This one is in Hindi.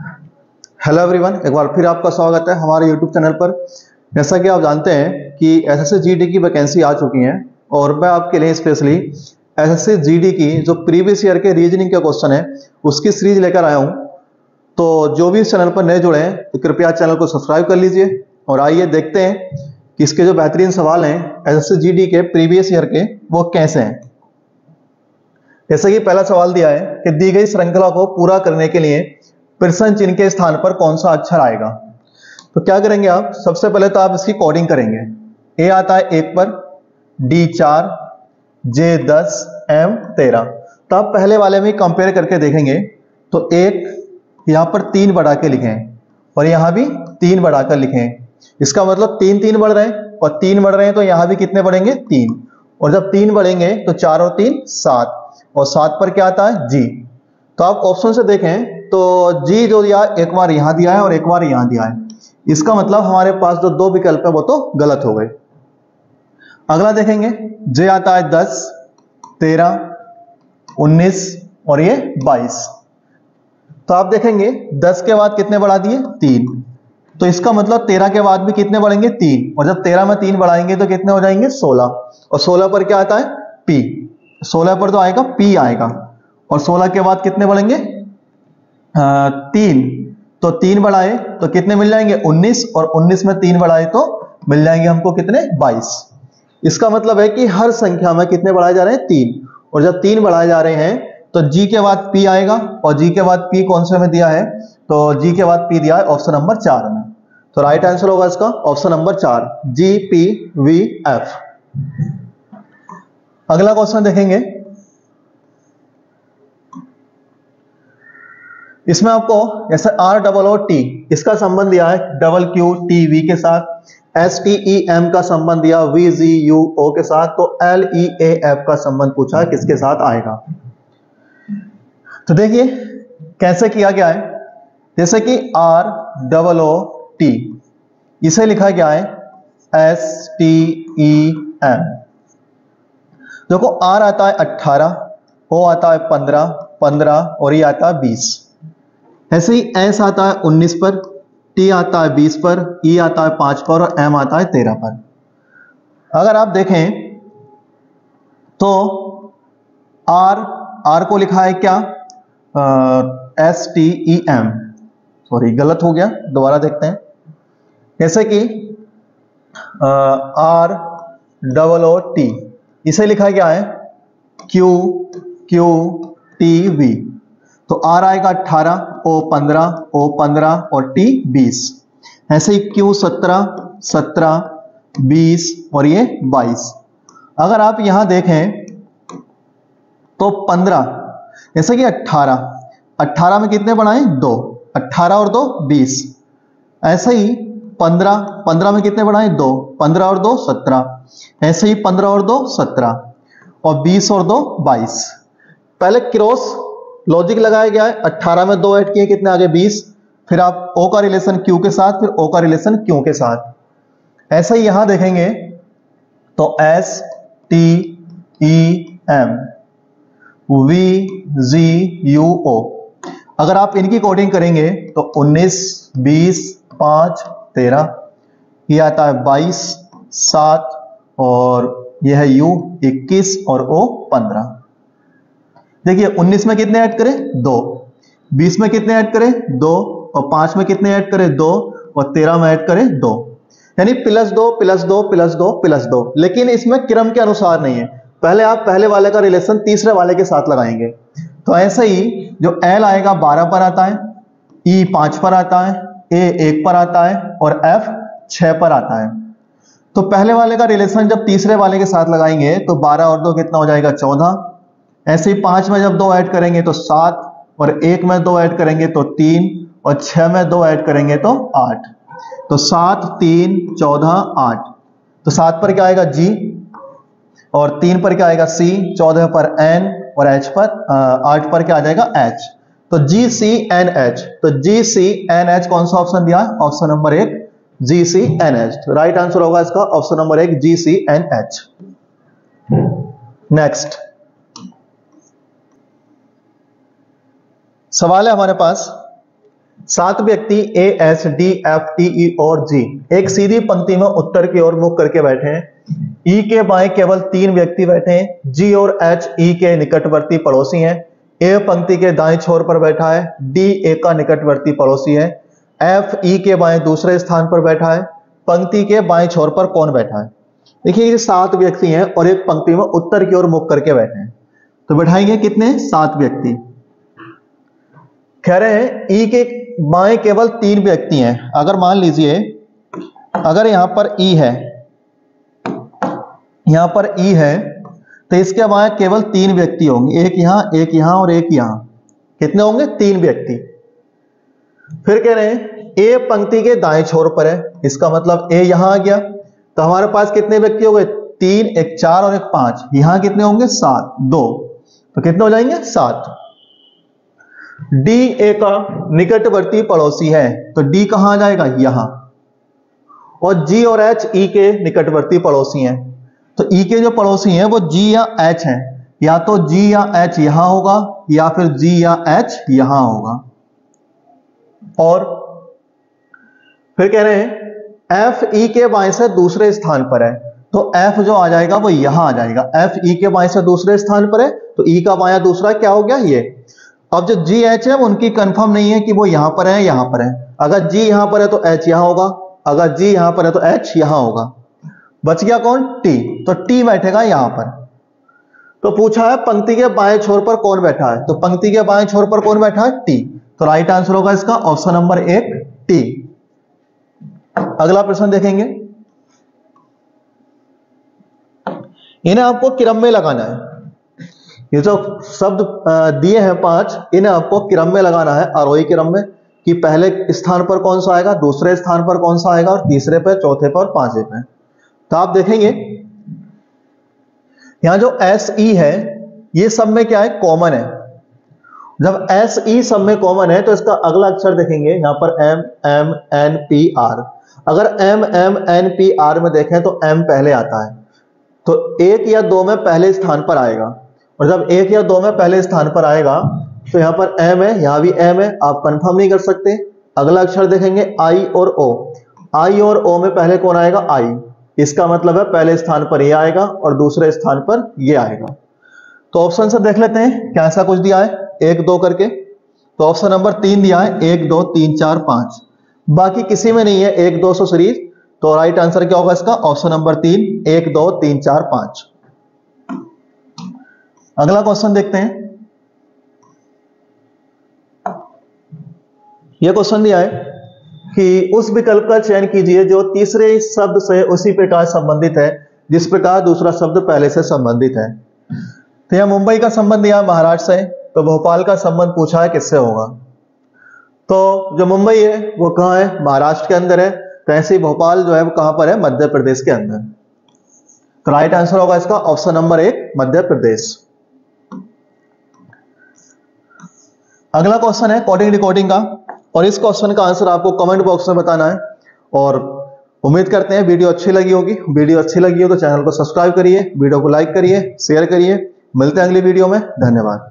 हेलो एवरीवन, एक बार फिर आपका स्वागत है हमारे यूट्यूब चैनल पर। जैसा कि आप जानते हैं कि एसएससी जीडी की वैकेंसी आ चुकी है और मैं आपके लिए स्पेशली एसएससी जीडी की जो प्रीवियस ईयर के रीजनिंग के क्वेश्चन है उसकी सीरीज लेकर आया हूं। तो जो भी इस चैनल पर नए जुड़े हैं तो कृपया चैनल को सब्सक्राइब कर लीजिए और आइए देखते हैं कि इसके जो बेहतरीन सवाल हैं एसएससी जीडी के प्रीवियस ईयर के वो कैसे हैं। जैसे कि पहला सवाल दिया है कि दी गई श्रृंखला को पूरा करने के लिए प्रश्न चिन्ह के स्थान पर कौन सा अक्षर आएगा। तो क्या करेंगे आप, सबसे पहले तो आप इसकी कोडिंग करेंगे। ए आता है 1 पर, डी 4, जे 10, एम 13। तो आप पहले वाले में कंपेयर करके देखेंगे तो एक यहां पर 3 बढ़ा के लिखें और यहां भी 3 बढ़ाकर लिखें। इसका मतलब 3 बढ़ रहे हैं और 3 बढ़ रहे हैं तो यहां भी कितने बढ़ेंगे 3। और जब 3 बढ़ेंगे तो 4 और 3 7 और 7 पर क्या आता है जी। तो आप ऑप्शन से देखें तो जी जो दिया एक बार यहां दिया है और एक बार यहां दिया है, इसका मतलब हमारे पास जो 2 विकल्प है वो तो गलत हो गए। अगला देखेंगे, जे आता है 10, 13, 19 और ये 22। तो आप देखेंगे 10 के बाद कितने बढ़ा दिए 3, तो इसका मतलब 13 के बाद भी कितने बढ़ेंगे 3 और जब 13 में 3 बढ़ाएंगे तो कितने हो जाएंगे 16 और 16 पर क्या आता है पी। 16 पर तो आएगा पी आएगा और 16 के बाद कितने बढ़ेंगे 3, तो 3 बढ़ाए तो कितने मिल जाएंगे 19 और 19 में 3 बढ़ाए तो मिल जाएंगे हमको कितने 22। इसका मतलब है कि हर संख्या में कितने बढ़ाए जा रहे हैं 3 और जब 3 बढ़ाए जा रहे हैं तो जी के बाद पी आएगा और जी के बाद पी कौन से में दिया है, तो जी के बाद पी दिया है ऑप्शन नंबर 4 में। तो राइट आंसर होगा इसका option number 4, G P V F. अगला क्वेश्चन देखेंगे, इसमें आपको जैसे आर डबल ओ टी इसका संबंध दिया है डबल क्यू टी वी के साथ, एस टी ई एम का संबंध दिया वी जी यू ओ के साथ, तो एल ई ए एफ का संबंध पूछा किसके साथ आएगा। तो देखिए कैसे किया गया है, जैसे कि आर डबल ओ टी इसे लिखा गया है एस टी ई एम। देखो आर आता है 18, ओ आता है 15, 15 और ये आता है 20। ऐसे ही एस आता है 19 पर, टी आता है 20 पर, ई आता है 5 पर और एम आता है 13 पर। अगर आप देखें तो आर को लिखा है क्या S T E M, sorry गलत हो गया, दोबारा देखते हैं। जैसे कि आर डबल ओ टी इसे लिखा गया है क्यू क्यू टी वी, तो आर आएगा 18, ओ 15, ओ 15 और टी 20। ऐसे ही क्यू 17, 17, 20 और ये 22। अगर आप यहां देखें तो 15, जैसे कि 18, 18 में कितने बढ़ाएं 2, 18 और 2 20। ऐसे ही 15, 15 में कितने बढ़ाएं 2, 15 और 2 17। ऐसे ही 15 और 2 17 और 20 और 2 22। पहले क्रॉस लॉजिक लगाया गया है, 18 में 2 ऐड किए कितने आगे 20, फिर आप ओ का रिलेशन क्यू के साथ, फिर ओ का रिलेशन क्यू के साथ। ऐसा ही यहां देखेंगे तो S T E M V G U O, अगर आप इनकी कोडिंग करेंगे तो 19, 20, 5, 13, ये आता है 22, 7 और यह है यू 21 और ओ 15। देखिए 19 में कितने ऐड करें 2, 20 में कितने ऐड करें 2 और 5 में कितने ऐड करें 2 और 13 में ऐड करें 2, यानी +2 +2 +2 +2। लेकिन इसमें क्रम के अनुसार नहीं है, पहले आप पहले वाले का रिलेशन तीसरे वाले के साथ लगाएंगे। तो ऐसे ही जो एल आएगा 12 पर आता है, ई 5 पर आता है, ए 1 पर आता है और एफ 6 पर आता है। तो पहले वाले का रिलेशन जब तीसरे वाले के साथ लगाएंगे तो 12 और 2 कितना हो जाएगा 14। ऐसे ही 5 में जब 2 ऐड करेंगे तो 7 और 1 में 2 ऐड करेंगे तो 3 और 6 में 2 ऐड करेंगे तो 8। तो 7 3 14 8, तो 7 पर क्या आएगा जी और 3 पर क्या आएगा सी, 14 पर एन और एच पर 8 पर क्या आ जाएगा एच। तो जी सी एन एच, तो जी सी एन एच कौन सा ऑप्शन दिया है ऑप्शन नंबर 1 जी सी एन एच। तो राइट आंसर होगा इसका ऑप्शन नंबर 1 जी सी एन एच। नेक्स्ट सवाल है हमारे पास सात व्यक्ति A S D F T E और जी एक सीधी पंक्ति में उत्तर की ओर मुख करके बैठे हैं। ई के बाएं केवल 3 व्यक्ति बैठे हैं। जी और एच ई के निकटवर्ती पड़ोसी हैं। ए पंक्ति के दाएं छोर पर बैठा है। डी ए का निकटवर्ती पड़ोसी है। एफ ई के बाएं दूसरे स्थान पर बैठा है। पंक्ति के बाएं छोर पर कौन बैठा है? देखिए ये 7 व्यक्ति हैं और एक पंक्ति में उत्तर की ओर मुख करके बैठे हैं, तो बैठाएंगे कितने? 7 व्यक्ति। कह रहे हैं ई के बाएं केवल 3 व्यक्ति हैं। अगर मान लीजिए अगर यहां पर ई है, यहां पर ई है, तो इसके बाएं केवल 3 व्यक्ति होंगे, एक यहां और एक यहां। कितने होंगे? 3 व्यक्ति। फिर कह रहे हैं ए पंक्ति के दाएं छोर पर है, इसका मतलब ए यहां आ गया, तो हमारे पास कितने व्यक्ति हो गए? 3, एक 4 और एक 5। यहां कितने होंगे? 7, 2, तो कितने हो जाएंगे? 7। डी ए का निकटवर्ती पड़ोसी है, तो डी कहां आ जाएगा? यहां। और जी और एच ई के निकटवर्ती पड़ोसी हैं, तो ई के जो पड़ोसी हैं वो जी या एच हैं, या तो जी या एच यहां होगा या फिर जी या एच यहां होगा। और फिर कह रहे हैं एफ ई के बाएं से दूसरे स्थान पर है, तो एफ जो आ जाएगा वो यहां आ जाएगा। एफ ई के बाएं से दूसरे स्थान पर है, तो ई का बायां दूसरा क्या हो गया? ये। अब जो जी एच है उनकी कंफर्म नहीं है कि वो यहां पर है यहां पर है। अगर जी यहां पर है तो एच यहां होगा, अगर जी यहां पर है तो एच यहां होगा। बच गया कौन? टी, तो टी बैठेगा यहां पर। तो पूछा है पंक्ति के बाएं छोर पर कौन बैठा है, तो पंक्ति के बाएं छोर पर कौन बैठा है? टी। तो राइट आंसर होगा इसका ऑप्शन नंबर 1 टी। अगला प्रश्न देखेंगे। इन्हें आपको क्रम में लगाना है। ये जो शब्द दिए हैं 5, इन्हें आपको क्रम में लगाना है, आरोही क्रम में, कि पहले स्थान पर कौन सा आएगा, दूसरे स्थान पर कौन सा आएगा, और तीसरे पे, चौथे पे और 5वें पे। तो आप देखेंगे यहां जो एस ई है ये सब में क्या है? कॉमन है। जब एस ई सब में कॉमन है तो इसका अगला अक्षर देखेंगे यहां पर M M N P R. अगर M M N P R में देखें तो एम पहले आता है, तो 1 या 2 में पहले स्थान पर आएगा। और जब 1 या 2 में पहले स्थान पर आएगा तो यहां पर एम है, यहां भी एम है, आप कंफर्म नहीं कर सकते। अगला अक्षर देखेंगे आई और ओ। आई और ओ में पहले कौन आएगा? आई। इसका मतलब है पहले स्थान पर ये आएगा और दूसरे स्थान पर ये आएगा। तो ऑप्शन से देख लेते हैं क्या ऐसा कुछ दिया है 1 2 करके। तो ऑप्शन नंबर 3 दिया है 1 2 3 4 5, बाकी किसी में नहीं है 1 2 से सीरीज। तो राइट आंसर क्या होगा इसका? Option number 3 1 2 3 4 5। अगला क्वेश्चन देखते हैं। यह क्वेश्चन दिया है कि उस विकल्प का चयन कीजिए जो तीसरे शब्द से उसी प्रकार संबंधित है जिस प्रकार दूसरा शब्द पहले से संबंधित है। तो यह मुंबई का संबंध दिया महाराष्ट्र से, तो भोपाल का संबंध पूछा है किससे होगा। तो जो मुंबई है वो कहां है? महाराष्ट्र के अंदर है, तो ऐसे ही भोपाल जो है वो कहां पर है? मध्य प्रदेश के अंदर। तो राइट आंसर होगा इसका ऑप्शन नंबर 1 मध्य प्रदेश। अगला क्वेश्चन है कोडिंग डिकोडिंग का, और इस क्वेश्चन का आंसर आपको कमेंट बॉक्स में बताना है। और उम्मीद करते हैं वीडियो अच्छी लगी होगी। वीडियो अच्छी लगी हो तो चैनल को सब्सक्राइब करिए, वीडियो को लाइक करिए, शेयर करिए। मिलते हैं अगली वीडियो में। धन्यवाद।